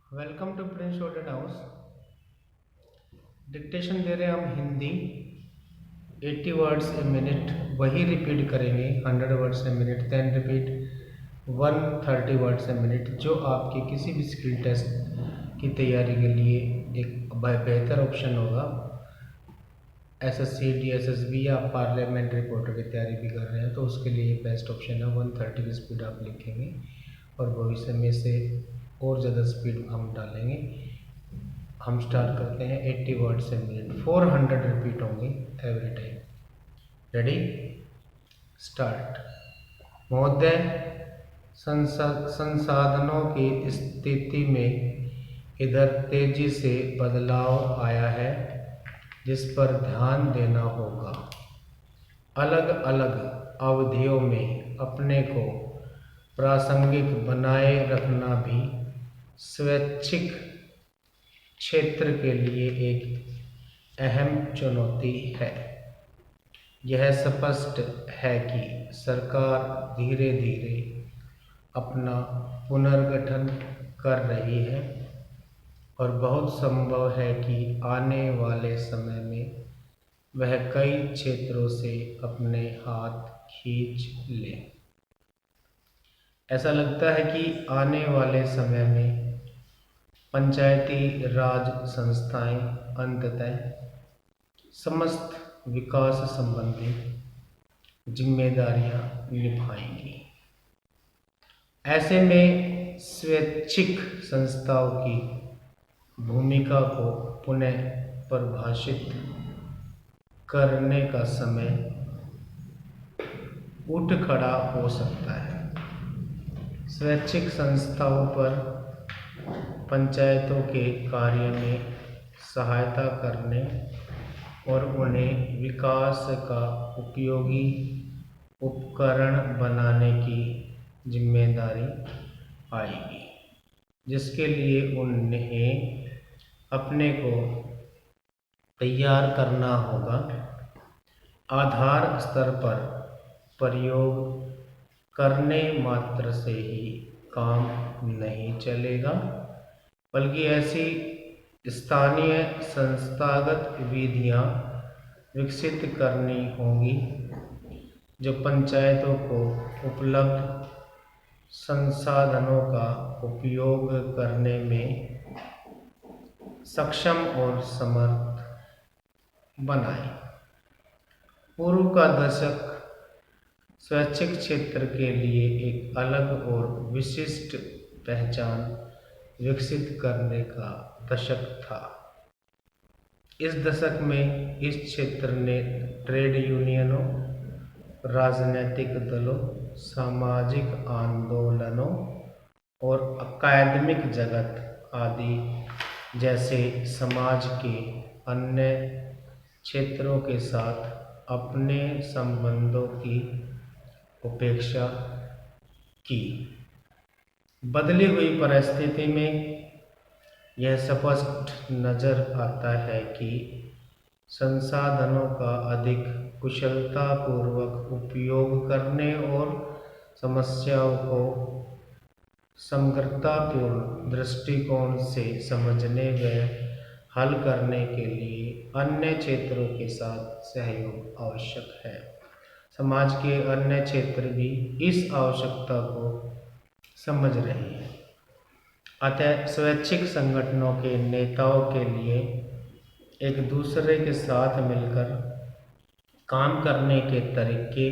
Welcome to Prince Student House. Dictation दे रहे हैं हम हिंदी 80 वर्ड्स ए मिनट, वही रिपीट करेंगे 100 words a minute, then repeat 130 words a minute, जो आपके किसी भी स्किल टेस्ट की तैयारी के लिए एक बेहतर ऑप्शन होगा। एसएससी, डीएसएसबी या पार्लियामेंट्री रिपोर्टर की तैयारी भी कर रहे हैं तो उसके लिए बेस्ट ऑप्शन है। 130 की स्पीड आप लिखेंगे और भविष्य में से और ज़्यादा स्पीड हम डालेंगे। हम स्टार्ट करते हैं 80 वर्ड्स ए मिनट, 400 रिपीट होंगे एवरी टाइम। Ready, start. महोदय, संसाधनों की स्थिति में इधर तेजी से बदलाव आया है जिस पर ध्यान देना होगा। अलग अलग अवधियों में अपने को प्रासंगिक बनाए रखना भी स्वैच्छिक क्षेत्र के लिए एक अहम चुनौती है। यह स्पष्ट है कि सरकार धीरे धीरे अपना पुनर्गठन कर रही है और बहुत संभव है कि आने वाले समय में वह कई क्षेत्रों से अपने हाथ खींच ले। ऐसा लगता है कि आने वाले समय में पंचायती राज संस्थाएं अंततः समस्त विकास संबंधी जिम्मेदारियां निभाएंगी। ऐसे में स्वैच्छिक संस्थाओं की भूमिका को पुनः परिभाषित करने का समय उठ खड़ा हो सकता है। स्वैच्छिक संस्थाओं पर पंचायतों के कार्य में सहायता करने और उन्हें विकास का उपयोगी उपकरण बनाने की जिम्मेदारी आएगी, जिसके लिए उन्हें अपने को तैयार करना होगा। आधार स्तर पर प्रयोग करने मात्र से ही काम नहीं चलेगा, बल्कि ऐसी स्थानीय संस्थागत विधियां विकसित करनी होंगी जो पंचायतों को उपलब्ध संसाधनों का उपयोग करने में सक्षम और समर्थ बनाए। पूर्व का दशक स्वैच्छिक क्षेत्र के लिए एक अलग और विशिष्ट पहचान विकसित करने का दशक था। इस दशक में इस क्षेत्र ने ट्रेड यूनियनों, राजनीतिक दलों, सामाजिक आंदोलनों और अकादमिक जगत आदि जैसे समाज के अन्य क्षेत्रों के साथ अपने संबंधों की उपेक्षा की। बदली हुई परिस्थिति में यह स्पष्ट नजर आता है कि संसाधनों का अधिक कुशलतापूर्वक उपयोग करने और समस्याओं को समग्रतापूर्ण दृष्टिकोण से समझने व हल करने के लिए अन्य क्षेत्रों के साथ सहयोग आवश्यक है। समाज के अन्य क्षेत्र भी इस आवश्यकता को समझ रहे हैं। अतः स्वैच्छिक संगठनों के नेताओं के लिए एक दूसरे के साथ मिलकर काम करने के तरीके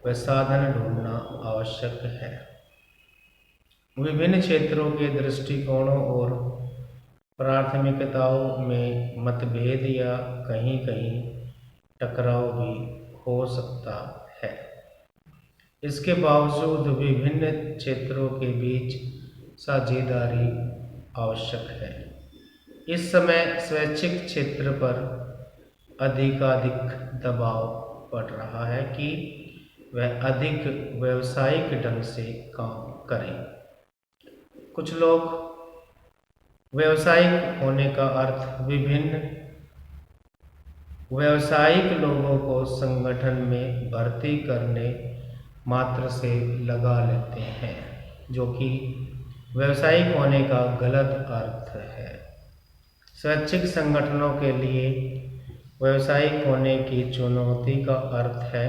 व साधन ढूंढना आवश्यक है। विभिन्न क्षेत्रों के दृष्टिकोणों और प्राथमिकताओं में मतभेद या कहीं कहीं टकराव भी हो सकता है। इसके बावजूद विभिन्न क्षेत्रों के बीच साझेदारी आवश्यक है। इस समय स्वैच्छिक क्षेत्र पर अधिकाधिक दबाव पड़ रहा है कि वह अधिक व्यावसायिक ढंग से काम करें। कुछ लोग व्यावसायिक होने का अर्थ विभिन्न व्यावसायिक लोगों को संगठन में भर्ती करने मात्र से लगा लेते हैं, जो कि व्यावसायिक होने का गलत अर्थ है। स्वैच्छिक संगठनों के लिए व्यावसायिक होने की चुनौती का अर्थ है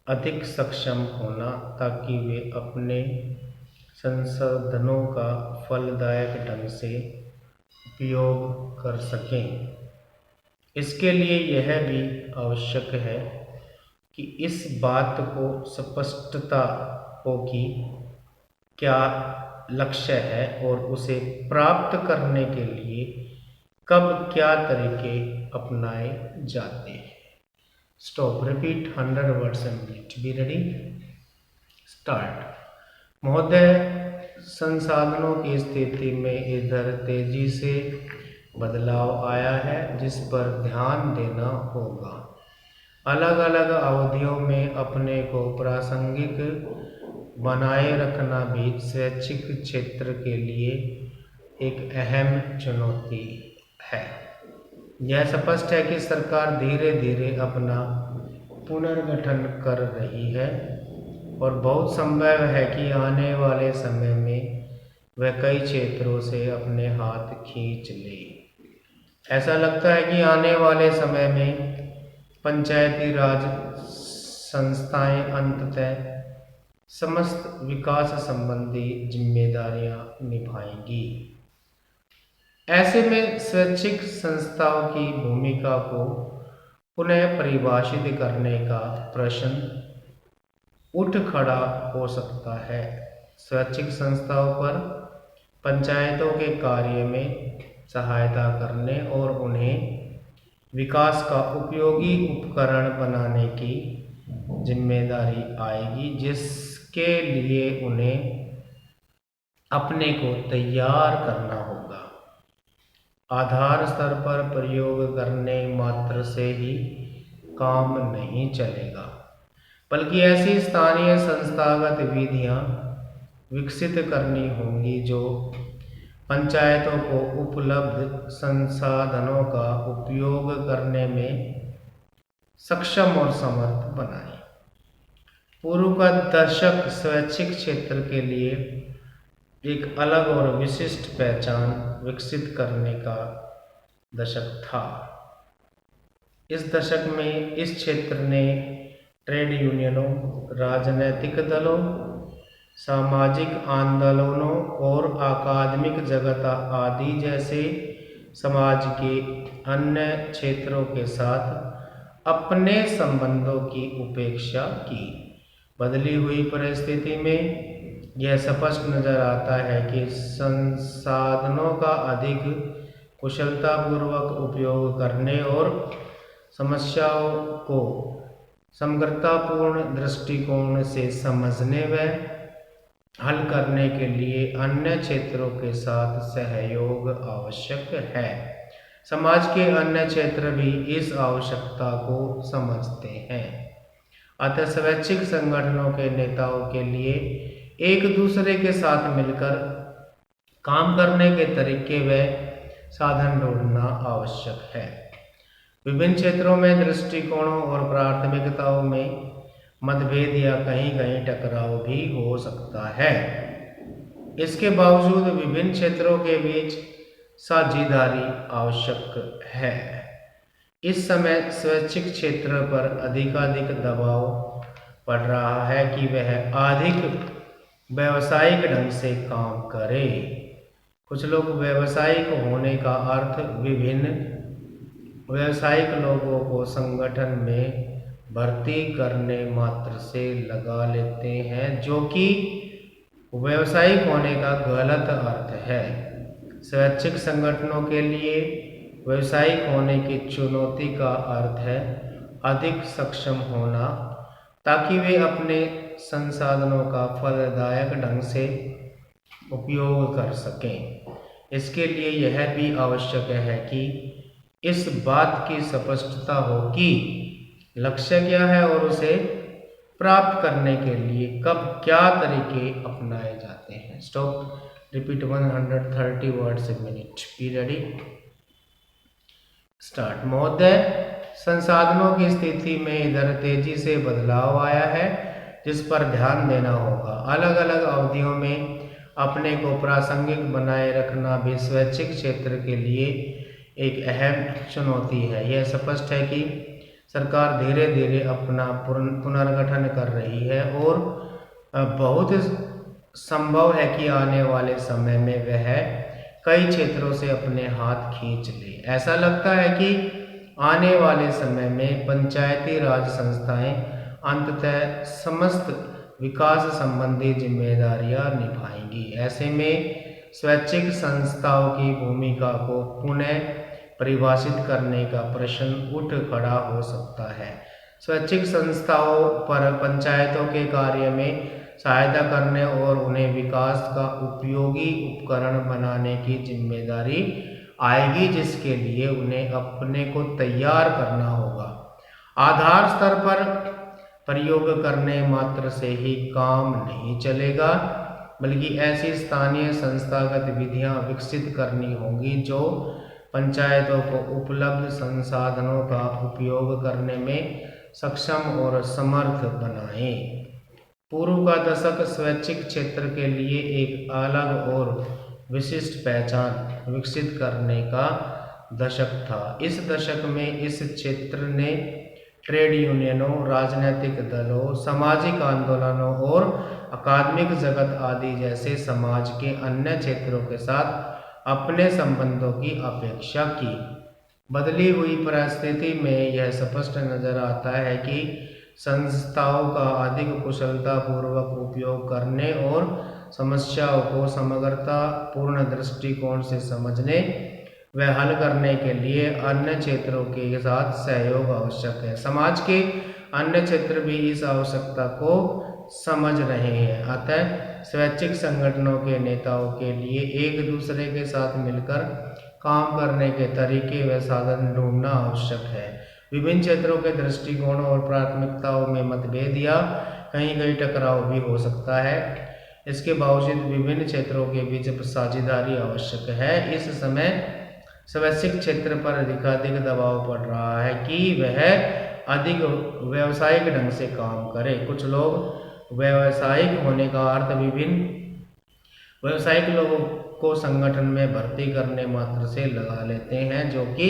अधिक सक्षम होना, ताकि वे अपने संसाधनों का फलदायक ढंग से उपयोग कर सकें। इसके लिए यह भी आवश्यक है कि इस बात को स्पष्टता हो कि क्या लक्ष्य है और उसे प्राप्त करने के लिए कब क्या तरीके अपनाए जाते हैं। Stop, repeat 100 words and minute, be ready, start. महोदय, संसाधनों की स्थिति में इधर तेजी से बदलाव आया है जिस पर ध्यान देना होगा। अलग अलग अवधियों में अपने को प्रासंगिक बनाए रखना भी स्वैच्छिक क्षेत्र के लिए एक अहम चुनौती है। यह स्पष्ट है कि सरकार धीरे धीरे अपना पुनर्गठन कर रही है और बहुत संभव है कि आने वाले समय में वह कई क्षेत्रों से अपने हाथ खींच ले। ऐसा लगता है कि आने वाले समय में पंचायती राज संस्थाएं अंततः समस्त विकास संबंधी जिम्मेदारियां निभाएंगी। ऐसे में स्वैच्छिक संस्थाओं की भूमिका को पुनः परिभाषित करने का प्रश्न उठ खड़ा हो सकता है। स्वैच्छिक संस्थाओं पर पंचायतों के कार्य में सहायता करने और उन्हें विकास का उपयोगी उपकरण बनाने की जिम्मेदारी आएगी, जिसके लिए उन्हें अपने को तैयार करना होगा। आधार स्तर पर प्रयोग करने मात्र से ही काम नहीं चलेगा, बल्कि ऐसी स्थानीय संस्थागत विधियां विकसित करनी होंगी जो पंचायतों को उपलब्ध संसाधनों का उपयोग करने में सक्षम और समर्थ बनाए। पूर्व का दशक स्वैच्छिक क्षेत्र के लिए एक अलग और विशिष्ट पहचान विकसित करने का दशक था। इस दशक में इस क्षेत्र ने ट्रेड यूनियनों, राजनीतिक दलों, सामाजिक आंदोलनों और अकादमिक जगत आदि जैसे समाज के अन्य क्षेत्रों के साथ अपने संबंधों की उपेक्षा की। बदली हुई परिस्थिति में यह स्पष्ट नजर आता है कि संसाधनों का अधिक कुशलतापूर्वक उपयोग करने और समस्याओं को समग्रतापूर्ण दृष्टिकोण से समझने व हल करने के लिए अन्य क्षेत्रों के साथ सहयोग आवश्यक है। समाज के अन्य क्षेत्र भी इस आवश्यकता को समझते हैं। अतः स्वैच्छिक संगठनों के नेताओं के लिए एक दूसरे के साथ मिलकर काम करने के तरीके व साधन ढूंढना आवश्यक है। विभिन्न क्षेत्रों में दृष्टिकोणों और प्राथमिकताओं में मतभेद या कहीं कहीं टकराव भी हो सकता है। इसके बावजूद विभिन्न क्षेत्रों के बीच साझेदारी आवश्यक है। इस समय स्वैच्छिक क्षेत्र पर अधिकाधिक दबाव पड़ रहा है कि वह अधिक व्यावसायिक ढंग से काम करे। कुछ लोग व्यावसायिक होने का अर्थ विभिन्न व्यावसायिक लोगों को संगठन में भर्ती करने मात्र से लगा लेते हैं, जो कि व्यावसायिक होने का गलत अर्थ है। स्वैच्छिक संगठनों के लिए व्यावसायिक होने की चुनौती का अर्थ है अधिक सक्षम होना, ताकि वे अपने संसाधनों का फलदायक ढंग से उपयोग कर सकें। इसके लिए यह भी आवश्यक है कि इस बात की स्पष्टता हो कि लक्ष्य क्या है और उसे प्राप्त करने के लिए कब क्या तरीके अपनाए जाते हैं। Stop, repeat 130 words a minute, be ready, start. महोदय, संसाधनों की स्थिति में इधर तेजी से बदलाव आया है जिस पर ध्यान देना होगा। अलग अलग अवधियों में अपने को प्रासंगिक बनाए रखना भी स्वैच्छिक क्षेत्र के लिए एक अहम चुनौती है। यह स्पष्ट है कि सरकार धीरे धीरे अपना पुनर्गठन कर रही है और बहुत संभव है कि आने वाले समय में वह कई क्षेत्रों से अपने हाथ खींच ले। ऐसा लगता है कि आने वाले समय में पंचायती राज संस्थाएं अंततः समस्त विकास संबंधी जिम्मेदारियां निभाएंगी। ऐसे में स्वैच्छिक संस्थाओं की भूमिका को पुनः परिभाषित करने का प्रश्न उठ खड़ा हो सकता है। स्वैच्छिक संस्थाओं पर पंचायतों के कार्य में सहायता करने और उन्हें विकास का उपयोगी उपकरण बनाने की जिम्मेदारी आएगी, जिसके लिए उन्हें अपने को तैयार करना होगा। आधार स्तर पर प्रयोग करने मात्र से ही काम नहीं चलेगा, बल्कि ऐसी स्थानीय संस्थागत विधियां विकसित करनी होंगी जो पंचायतों को उपलब्ध संसाधनों का उपयोग करने में सक्षम और समर्थ बनाएं। पूर्व का दशक स्वैच्छिक क्षेत्र के लिए एक अलग और विशिष्ट पहचान विकसित करने का दशक था। इस दशक में इस क्षेत्र ने ट्रेड यूनियनों, राजनीतिक दलों, सामाजिक आंदोलनों और अकादमिक जगत आदि जैसे समाज के अन्य क्षेत्रों के साथ अपने संबंधों की अपेक्षा की। बदली हुई परिस्थिति में यह स्पष्ट नजर आता है कि संस्थाओं का अधिक कुशलतापूर्वक उपयोग करने और समस्याओं को समग्रतापूर्ण दृष्टिकोण से समझने व हल करने के लिए अन्य क्षेत्रों के साथ सहयोग आवश्यक है। समाज के अन्य क्षेत्र भी इस आवश्यकता को समझ रहे हैं। अतः स्वैच्छिक संगठनों के नेताओं के लिए एक दूसरे के साथ मिलकर काम करने के तरीके व साधन ढूंढना आवश्यक है। विभिन्न क्षेत्रों के दृष्टिकोणों और प्राथमिकताओं में मतभेद या कहीं टकराव भी हो सकता है। इसके बावजूद विभिन्न क्षेत्रों के बीच साझेदारी आवश्यक है। इस समय स्वैच्छिक क्षेत्र पर अधिकाधिक दबाव पड़ रहा है कि वह अधिक व्यावसायिक ढंग से काम करे। कुछ लोग व्यावसायिक होने का अर्थ विभिन्न व्यावसायिक लोगों को संगठन में भर्ती करने मात्र से लगा लेते हैं, जो कि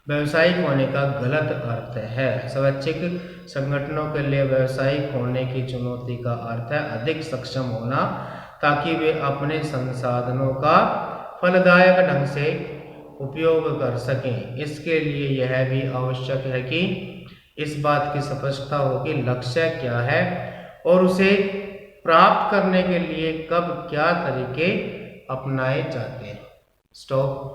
व्यावसायिक होने का गलत अर्थ है। स्वैच्छिक संगठनों के लिए व्यावसायिक होने की चुनौती का अर्थ है अधिक सक्षम होना, ताकि वे अपने संसाधनों का फलदायक ढंग से उपयोग कर सकें। इसके लिए यह भी आवश्यक है कि इस बात की स्पष्टता हो कि लक्ष्य क्या है और उसे प्राप्त करने के लिए कब क्या तरीके अपनाए जाते हैं। स्टॉप।